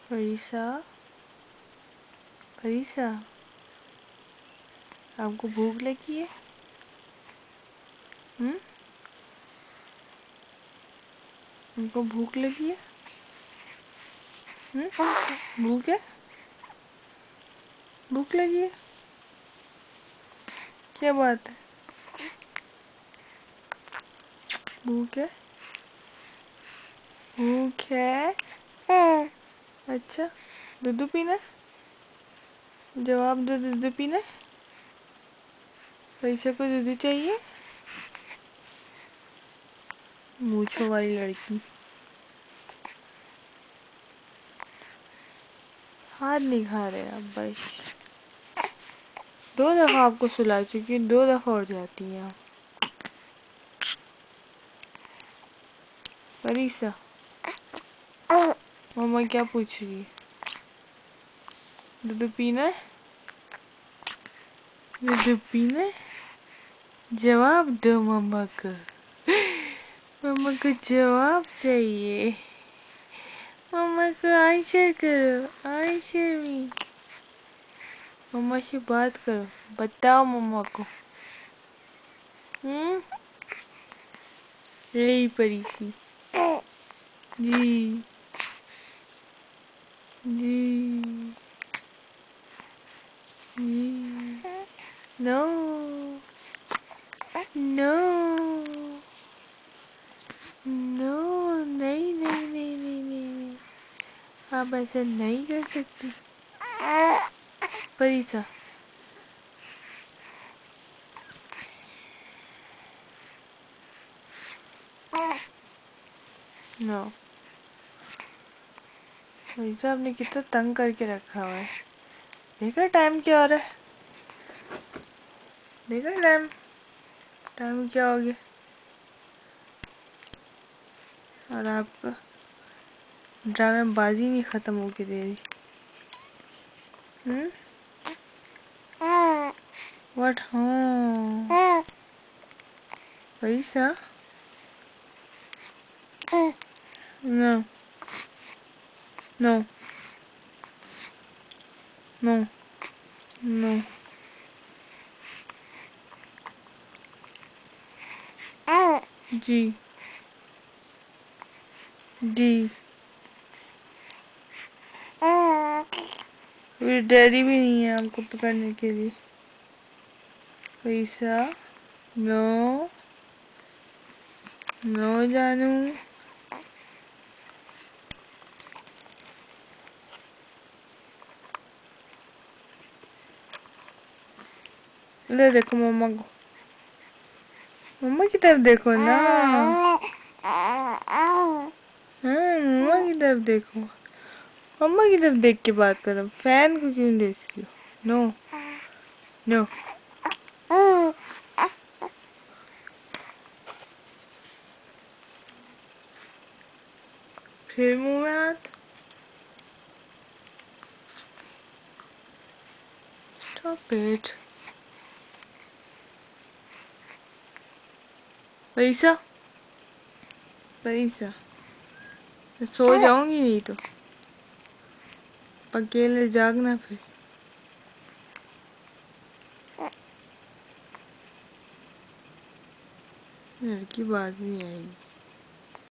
फरीसा, फरीसा, आपको भूख लगी है? उनको भूख लगी है? भूख है? भूख लगी है? क्या बात है? भूख है? भूख है? अच्छा, दूध पीना है? जवाब दो, दूध पीना है? फरीसा को दूध चाहिए? मूंछों वाली लड़की। हाथ नहीं खा रहे आप बस। 2 दफा आपको सुला चुकी हूँ, 2 दफा उठ जाती हैं आप। फरीसा, मम्मा क्या पूछ रही है? दूध पीना है? दूध पीना है? जवाब दो मम्मा को। मम्मा को जवाब चाहिए। मम्मा को आंसर करो, आंसर मी। मम्मा से बात करो, बताओ मम्मा को। यही परीसी। जी जी जी। नो नो नो, नहीं नहीं नहीं नहीं नहीं, आप ऐसा नहीं कर सकती परीसा। नो, परीसा आपने कितना तंग करके रखा हुआ है। देखा टाइम क्या हो रहा है? देखा टाइम, टाइम क्या हो गया? और आपका ड्रामेबाजी नहीं खत्म होके दे रही। व्हाट? हाँ पैसा? No no no no. जी जी। मेरे डैडी भी नहीं है हमको पकड़ने के लिए। पैसा? नो नो जानू। ले देखो मम्मा को, मम्मा की तरफ देखो ना। हाँ, मम्मा की तरफ देखो, मम्मा की तरफ देख के बात करो। फैन को क्यों देख रही हो? No no. फिर मुंह में हाथ। Stop it. पैसा, पैसा, सो जाऊंगी नहीं तो अकेले जागना फिर। लड़की बात नहीं आएगी।